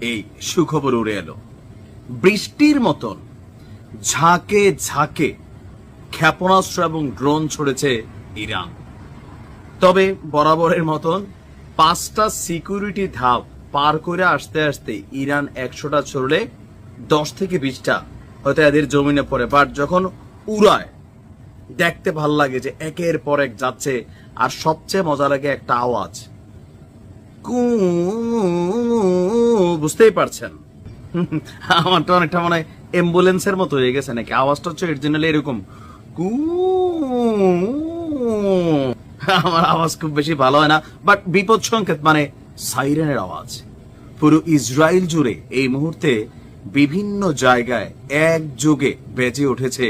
এই সুখবর উড়ে এলো। বৃষ্টির মতন ঝাঁকে ঝাঁকে ক্ষেপণাস্ত্র এবং ড্রোন ছড়েছে ইরান। তবে বরাবরের মতন 5টা সিকিউরিটি ধাপ পার করে আসতে আসতে ইরান 100টা ছড়লে 10 থেকে 20টা হয়তো এদের জমিনে পড়ে। বাট যখন উড়ায় দেখতে ভাল লাগে যে একের পর এক যাচ্ছে। আর সবচেয়ে মজা লাগে একটা আওয়াজ, বুঝতেই পারছেন। আমার তো অনেকটা মনে হয় অ্যাম্বুলেন্সের মতো হয়ে গেছে নাকি। আওয়াজটা হচ্ছে অরিজিনালি এরকম কু। আমার আওয়াজ খুব বেশি ভালো হয় না, বাট বিপদ সংকেত মানে সাইরেনের আওয়াজ। পুরো ইসরায়েল জুড়ে এই মুহূর্তে বিভিন্ন জায়গায় একযোগে বেজে উঠেছে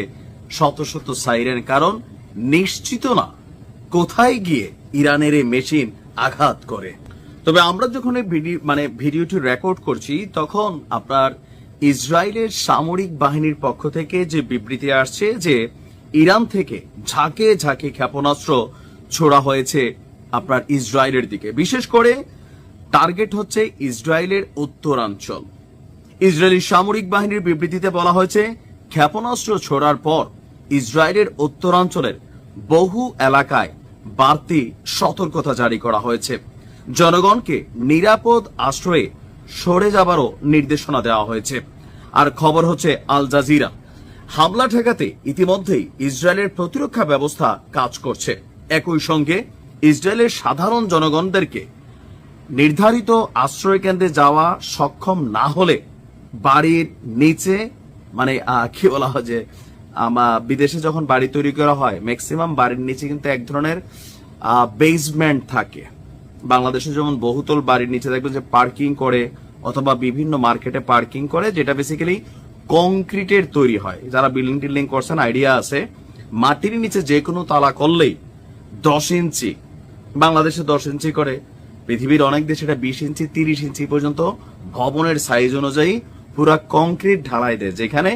শত শত সাইরেন। কারণ নিশ্চিত না কোথায় গিয়ে ইরানের এই মেশিন আঘাত করে। তবে আমরা যখন এই ভিডিওটি রেকর্ড করছি তখন আপনার ইসরায়েলের সামরিক বাহিনীর পক্ষ থেকে যে বিবৃতি আসছে যে ইরান থেকে ঝাঁকে ঝাঁকে ক্ষেপণাস্ত্র ছোড়া হয়েছে আপনার ইসরায়েলের দিকে। বিশেষ করে টার্গেট হচ্ছে ইসরায়েলের উত্তরাঞ্চল। ইসরায়েলি সামরিক বাহিনীর বিবৃতিতে বলা হয়েছে ক্ষেপণাস্ত্র ছোড়ার পর ইসরায়েলের উত্তরাঞ্চলের বহু এলাকায় বাড়তি সতর্কতা জারি করা হয়েছে। জনগণকে নিরাপদ আশ্রয়ে সরে যাবারও নির্দেশনা দেওয়া হয়েছে। আর খবর হচ্ছে আল জাজিরা, হামলা ঠেকাতে ইতিমধ্যেই ইসরায়েলের প্রতিরক্ষা ব্যবস্থা কাজ করছে। একই সঙ্গে ইসরায়েলের সাধারণ জনগণদেরকে নির্ধারিত আশ্রয় কেন্দ্রে যাওয়া সক্ষম না হলে বাড়ির নিচে কি বলা হয় যে বিদেশে যখন বাড়ি তৈরি করা হয় ম্যাক্সিমাম বাড়ির নিচে কিন্তু এক ধরনের বেসমেন্ট থাকে। বাংলাদেশে যেমন বহুতল বাড়ির নিচে দেখবেন যে পার্কিং করে অথবা বিভিন্ন মার্কেটে পার্কিং করে, যেটা বেসিক্যালি কংক্রিটের তৈরি হয়। যারা বিল্ডিং টিল্ডিং করছেন আইডিয়া আছে। মাটির নিচে যে কোনো তালা করলেই 10 ইঞ্চি, বাংলাদেশে 10 ইঞ্চি করে, পৃথিবীর অনেক দেশে এটা 20 ইঞ্চি 30 ইঞ্চি পর্যন্ত ভবনের সাইজ অনুযায়ী পুরা কংক্রিট ঢালাই দেয়, যেখানে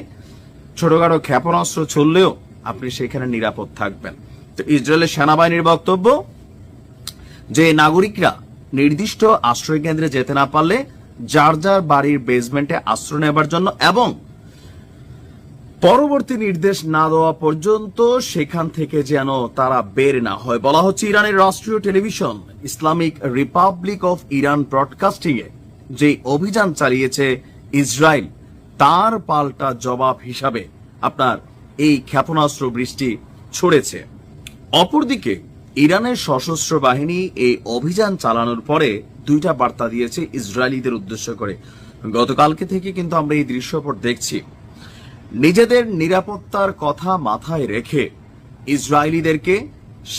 ছোটখাটো ক্ষেপণাস্ত্র ছড়লেও আপনি সেখানে নিরাপদ থাকবেন। তো ইসরায়েলের সেনাবাহিনীর বক্তব্য যে নাগরিকরা নির্দিষ্ট আশ্রয় কেন্দ্রে যেতে না পারলে যার যার বাড়ির বেসমেন্টে আশ্রয় নেবার জন্য এবং পরবর্তী নির্দেশ না দেওয়া পর্যন্ত সেখান থেকে যেন তারা বের না হয়। বলা হচ্ছে ইরানের রাষ্ট্রীয় television Islamic Republic of Iran Broadcasting এ যে অভিযান চালিয়েছে ইসরায়েল, তার পাল্টা জবাব হিসাবে আপনার এই ক্ষেপণাস্ত্র বৃষ্টি ছড়েছে। অপরদিকে ইরানের সশস্ত্র বাহিনী এই অভিযান চালানোর পরে 2টা বার্তা দিয়েছে ইসরায়েলিদের উদ্দেশ্য করে। গতকালকে থেকে কিন্তু আমরা এই দৃশ্যপট দেখছি। নিজেদের নিরাপত্তার কথা মাথায় রেখে ইসরায়েলিদেরকে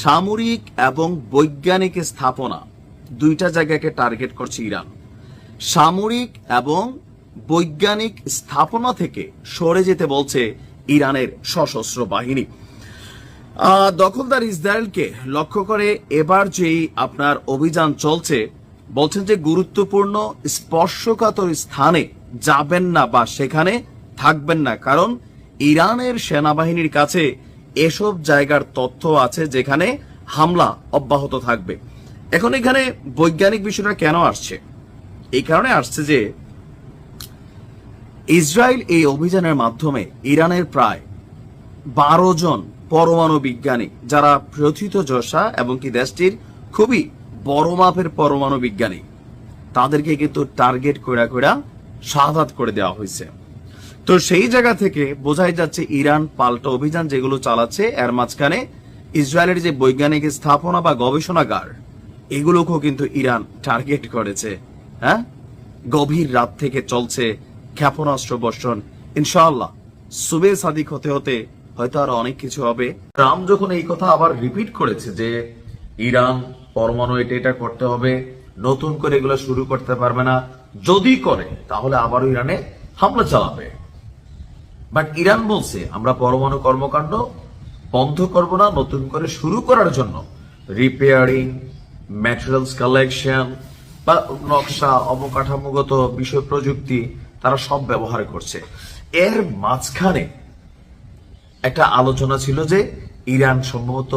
সামরিক এবং বৈজ্ঞানিক স্থাপনা 2টা জায়গাকে টার্গেট করছে ইরান। সামরিক এবং বৈজ্ঞানিক স্থাপনা থেকে সরে যেতে বলছে ইরানের সশস্ত্র বাহিনী। দখলদার ইসরায়েলকে লক্ষ্য করে এবার যেই আপনার অভিযান চলছে, বলছেন যে গুরুত্বপূর্ণ স্পর্শকাতর স্থানে যাবেন না বা সেখানে থাকবেন না, কারণ ইরানের সেনাবাহিনীর কাছে এসব জায়গার তথ্য আছে যেখানে হামলা অব্যাহত থাকবে। এখন এখানে বৈজ্ঞানিক বিষয়টা কেন আসছে? এই কারণে আসছে যে ইসরায়েল এই অভিযানের মাধ্যমে ইরানের প্রায় 12 জন পরমাণু বিজ্ঞানী, যারা প্রথিতযশা এবং কি দেশটির খুবই বড় মাপের পরমাণু বিজ্ঞানী, তাদেরকে কিন্তু টার্গেট কইরা শাহাদাত করে দেওয়া হয়েছে। তো সেই জায়গা থেকে বোঝাই যাচ্ছে ইরান পাল্টা অভিযান যেগুলো চালাচ্ছে, এর মাঝখানে ইসরায়েলের যে বৈজ্ঞানিক স্থাপনা বা গবেষণাগার, এগুলোকেও কিন্তু ইরান টার্গেট করেছে। হ্যাঁ, গভীর রাত থেকে চলছে ক্ষেপণাস্ত্র বর্ষণ। ইনশাআল্লাহ সুবে সাদিক হতে হতে হয়তো আরো অনেক কিছু হবে। ট্রাম্প যখন এই কথা আবার রিপিট করেছে যে ইরান পরমাণু এটা করতে হবে, নতুন করে এগুলো শুরু করতে পারবে না, যদি করে তাহলে আবারও ইরানে হামলা চালাবে। বাট ইরান বলছে আমরা পরমাণু কর্মকাণ্ড বন্ধ করব না, নতুন করে শুরু করার জন্য রিপেয়ারিং, ম্যাটেরিয়ালস কালেকশন বা নকশা, অবকাঠামোগত বিষয়, প্রযুক্তি তারা সব ব্যবহার করছে। এর মাঝখানে একটা আলোচনা ছিল যে ইরান সম্ভবত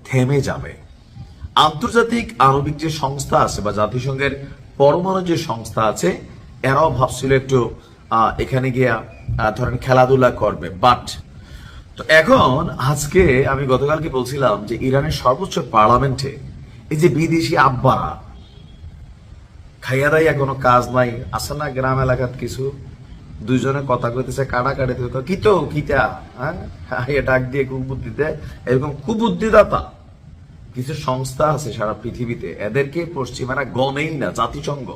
থেমে যাবে। আন্তর্জাতিক আণবিক যে সংস্থা আছে বা জাতিসংঘের পরমাণু যে সংস্থা আছে, এরাও ভাবছিল একটু এখানে গিয়া ধরেন খেলাধুলা করবে, বাট তো এখন আজকে আমি গতকালকে বলছিলাম যে ইরানের সর্বোচ্চ পার্লামেন্টে এই যে বিদেশি আব্বারা খাইয়া দাইয়া কোনো কাজ নাই, আছে না গ্রাম এলাকাত কিছু দুইজনে কথা কইতেছে কাটাকাটি, কি তো কিটা, হ্যাঁ ডাক দিয়ে কুবুদ্ধিতে, এরকম কুবুদ্ধিদাতা কিছু সংস্থা আছে সারা পৃথিবীতে, এদেরকে পশ্চিমারা গনেই না। জাতিসংঘ,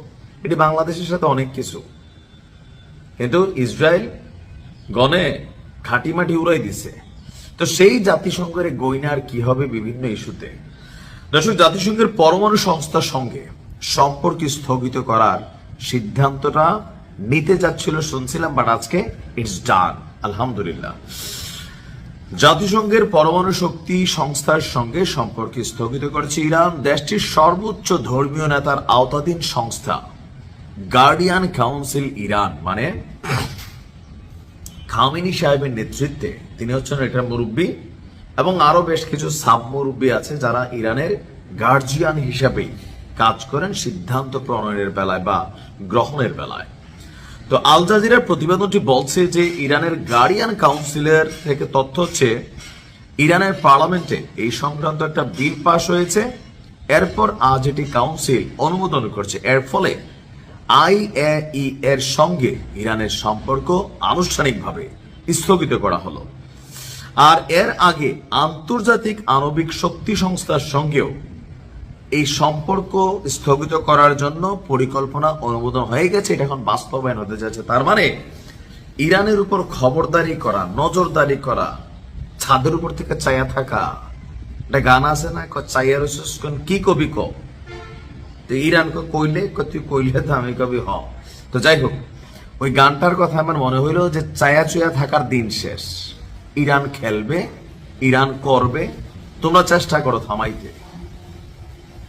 এটি বাংলাদেশের সাথে অনেক কিছু, কিন্তু ইসরায়েল গনে খাটি মাটি উড়াই দিছে। তো সেই জাতিসংঘের গইনার কি হবে বিভিন্ন ইস্যুতে। দর্শক, জাতিসংঘের পরমাণু সংস্থার সঙ্গে সম্পর্ক স্থগিত করার সিদ্ধান্তটা নিতে যাচ্ছিল শুনছিলাম, বাট আজকে ইটস ডান, আলহামদুলিল্লাহ। জাতিসংঘের পরমাণু শক্তি সংস্থার সঙ্গে সম্পর্ক স্থগিত করেছে ইরান। দেশটির সর্বোচ্চ ধর্মীয় নেতার আওতাধীন সংস্থা গার্ডিয়ান কাউন্সিল ইরান, মানে খামেনি সাহেবের নেতৃত্বে, তিনি হচ্ছেন এটার মুরব্বী, এবং আরো বেশ কিছু সাব মুরব্বী আছে যারা ইরানের গার্জিয়ান হিসাবে কাজ করেন সিদ্ধান্ত প্রণয়নের বেলায় বা গ্রহণের বেলায়। তো আল জাজিরার প্রতিবেদনটি বলছে যে ইরানের গার্ডিয়ান কাউন্সিলের থেকে তথ্য হচ্ছে ইরানের পার্লামেন্টে এই সংক্রান্ত একটা বিল পাস হয়েছে, এরপর আজ এটি কাউন্সিল অনুমোদন করছে। এর ফলে আইএই এর সঙ্গে ইরানের সম্পর্ক আনুষ্ঠানিকভাবে স্থগিত করা হলো। আর এর আগে আন্তর্জাতিক আণবিক শক্তি সংস্থার সঙ্গেও এই সম্পর্ক স্থগিত করার জন্য পরিকল্পনা অনুমোদন হয়ে গেছে, এটা এখন বাস্তবায়ন হতে যাচ্ছে। তার মানে ইরানের উপর খবরদারি করা, নজরদারি করা, ছাদের উপর থেকে চাইয়া থাকা, একটা গান আছে না, চাইয়া কি কবি ক, তো ইরানকে কইলে তুই কইলে তো আমি কবি হ। তো যাই হোক, ওই গানটার কথা আমার মনে হইলো যে চায়া চুয়া থাকার দিন শেষ, ইরান খেলবে, ইরান করবে, তোমরা চেষ্টা করো থামাইতে,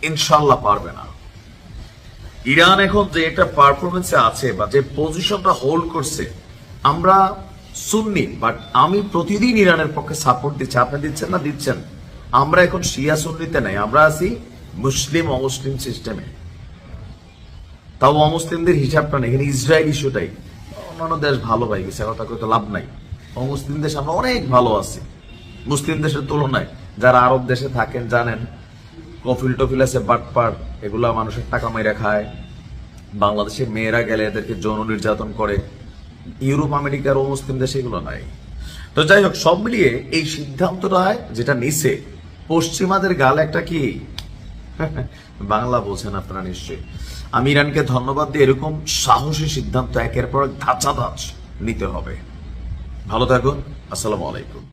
ইনশাল্লাহ পারবে না। ইরান এখন যে একটা পারফরমেন্সে আছে বা যে পজিশনটা হোল্ড করছে, আমরা সুন্নি, বাট আমি প্রতিদিন ইরানের পক্ষে সাপোর্ট দিচ্ছি, আপনি দিচ্ছেন না দিচ্ছেন, আমরা এখন শিয়া সুন্নিতে নাই, আমরা আছি মুসলিম অমুসলিম সিস্টেমে। তাও অমুসলিমদের হিসাবটা নেই, এখানে ইসরায়েল ইস্যুটাই। অন্যান্য দেশ ভালো পাই গেছে, কথা কইতে লাভ নাই, অমুসলিম দেশ আমরা অনেক ভালো আছি মুসলিম দেশের তুলনায়। যারা আরব দেশে থাকেন জানেন, কফিল টফিল আছে, বাটপার, এগুলা মানুষের টাকা মেরে খায়। বাংলাদেশের মেয়েরা গেলে এদেরকে যৌন নির্যাতন করে। ইউরোপ আমেরিকার ও মুসলিম দেশে এগুলো নাই। তো যাই হোক, সব মিলিয়ে এই সিদ্ধান্তটা যেটা নিছে, পশ্চিমাদের গাল একটা কি বাংলা বোঝেন আপনারা নিশ্চয়ই। আমি ইরানকে ধন্যবাদ দিই, এরকম সাহসী সিদ্ধান্ত একের পর ধাঁচা ধাঁচ নিতে হবে। ভালো থাকুন, আসসালামু আলাইকুম।